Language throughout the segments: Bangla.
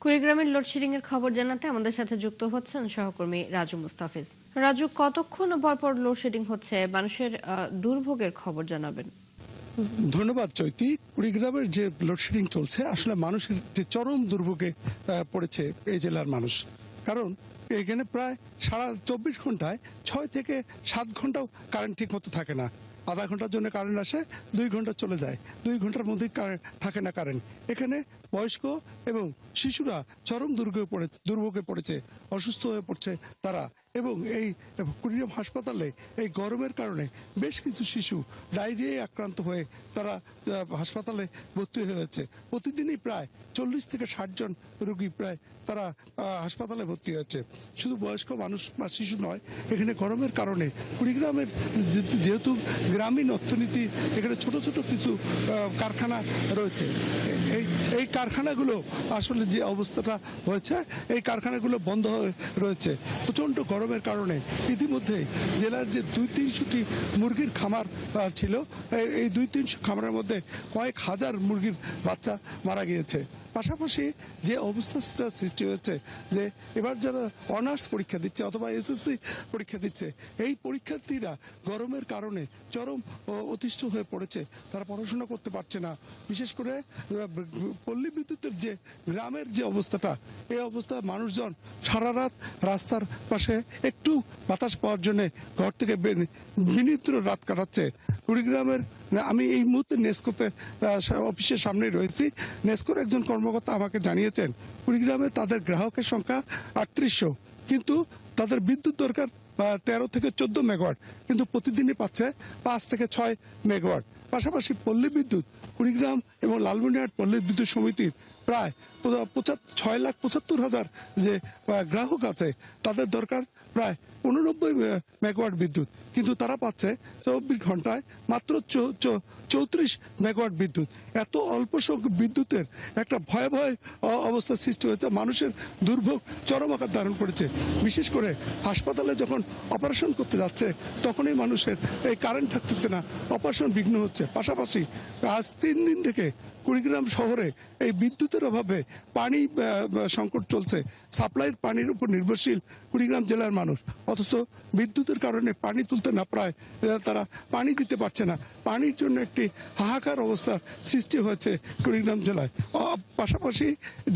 কুড়িগ্রামের লোডশেডিং এর খবর জানাতে আমাদের সাথে যুক্ত হচ্ছেন সহকর্মী রাজু মুস্তাফিজ। রাজু, কতক্ষণ পর লোডশেডিং হচ্ছে, মানুষের দুর্ভোগের খবর জানাবেন। ধন্যবাদ চৈতি। কুড়িগ্রামের যে লোডশেডিং চলছে আসলে মানুষের যে চরম দুর্ভোগে পড়েছে এই জেলার মানুষ। কারণ এখানে প্রায় সারা 24 ঘন্টায় 6 থেকে 7 ঘন্টাও কারেন্ট ঠিক মতো থাকে না। আধা ঘন্টার জন্য কারেন্ট আসে, 2 ঘন্টা চলে যায়, 2 ঘন্টার মধ্যেই থাকে না কারেন্ট। এখানে বয়স্ক এবং শিশুরা চরম দুর্ভোগে পড়েছে, অসুস্থ হয়ে পড়ছে তারা। এবং এই কুড়িগ্রাম হাসপাতালে এই গরমের কারণে বেশ কিছু শিশু ডায়রিয়ায় আক্রান্ত হয়ে তারা হাসপাতালে ভর্তি হয়েছে। প্রতিদিনই প্রায় 40 থেকে 60 জন রোগী প্রায় তারা হাসপাতালে ভর্তি হয়েছে। শুধু বয়স্ক মানুষ বা শিশু নয়, এখানে গরমের কারণে কুড়িগ্রামের যেহেতু গ্রামীণ অর্থনীতি, এখানে ছোট ছোট কিছু কারখানা রয়েছে। এই কারখানাগুলো আসলে যে অবস্থাটা হয়েছে, এই কারখানাগুলো বন্ধ হয়ে রয়েছে প্রচণ্ড গরমের কারণে। ইতিমধ্যে জেলার যে 200-300টি মুরগির খামার ছিল, এই 200-300 খামারের মধ্যে কয়েক হাজার মুরগির বাচ্চা মারা গিয়েছে। পাশাপাশি যে অবস্থাটা সৃষ্টি হয়েছে যে এবার যারা অনার্স পরীক্ষা দিচ্ছে অথবা এসএসসি পরীক্ষা দিচ্ছে, এই পরীক্ষার্থীরা গরমের কারণে চরম অতিষ্ঠ হয়ে পড়েছে, তারা পড়াশোনা করতে পারছে না। বিশেষ করে পল্লী বিদ্যুতের যে গ্রামের যে অবস্থাটা, এই অবস্থা মানুষজন সারা রাত রাস্তার পাশে একটু বাতাস পাওয়ার জন্য ঘর থেকে বিনিদ্র রাত কাটাচ্ছে। কুড়িগ্রামের আমি এই মুহূর্তে নেসকোতে অফিসের সামনে রয়েছি। নেসকোর একজন কর্মকর্তা আমাকে জানিয়েছেন কুড়িগ্রামে তাদের গ্রাহকের সংখ্যা 3800, কিন্তু তাদের বিদ্যুৎ দরকার 13 থেকে 14 মেগাওয়াট, কিন্তু প্রতিদিনই পাচ্ছে 5 থেকে 6 মেগাওয়াট। পাশাপাশি পল্লী বিদ্যুৎ কুড়িগ্রাম এবং লালমনিরহাট পল্লী বিদ্যুৎ সমিতির প্রায় 6,75,000 যে গ্রাহক আছে, তাদের দরকার প্রায় 89 মেগাওয়াট বিদ্যুৎ, কিন্তু তারা পাচ্ছে 24 ঘন্টায় মাত্র 34 মেগাওয়াট বিদ্যুৎ। এত অল্প সংখ্যক বিদ্যুতের একটা ভয়াবহ অবস্থা সৃষ্টি হয়েছে, মানুষের দুর্ভোগ চরম আকার ধারণ করেছে। বিশেষ করে হাসপাতালে যখন অপারেশন করতে যাচ্ছে, তখনই মানুষের এই কারেন্ট থাকতেছে না, অপারেশন বিঘ্ন হচ্ছে। পাশাপাশি আজ 3 দিন থেকে কুড়িগ্রাম শহরে এই বিদ্যুতের অভাবে পানি সংকট চলছে। সাপ্লাইয়ের পানির উপর নির্ভরশীল কুড়িগ্রাম জেলার মানুষ, অথচ বিদ্যুতের কারণে পানি তুলতে না পারায় তারা পানি দিতে পারছে না। পানির জন্য একটি হাহাকার অবস্থা সৃষ্টি হয়েছে কুড়িগ্রাম জেলায়। পাশাপাশি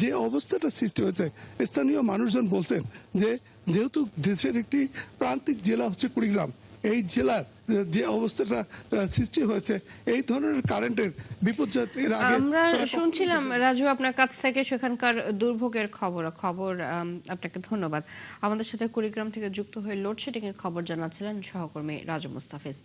যে অবস্থাটা সৃষ্টি হয়েছে, স্থানীয় মানুষজন বলছেন যে যেহেতু দেশের একটি প্রান্তিক জেলা হচ্ছে কুড়িগ্রাম, এই জেলার যে অবস্থাটা সৃষ্টি হয়েছে, এই ধরনের কারেন্টের বিপর্যয় এর আগে আমরা শুনছিলাম রাজু আপনার কাছ থেকে সেখানকার দুর্ভোগের খবর। আপনাকে ধন্যবাদ। আমাদের সাথে কুড়িগ্রাম থেকে যুক্ত হয়ে লোডশেডিং এর খবর জানাচ্ছিলেন সহকর্মী রাজু মুস্তাফিজ।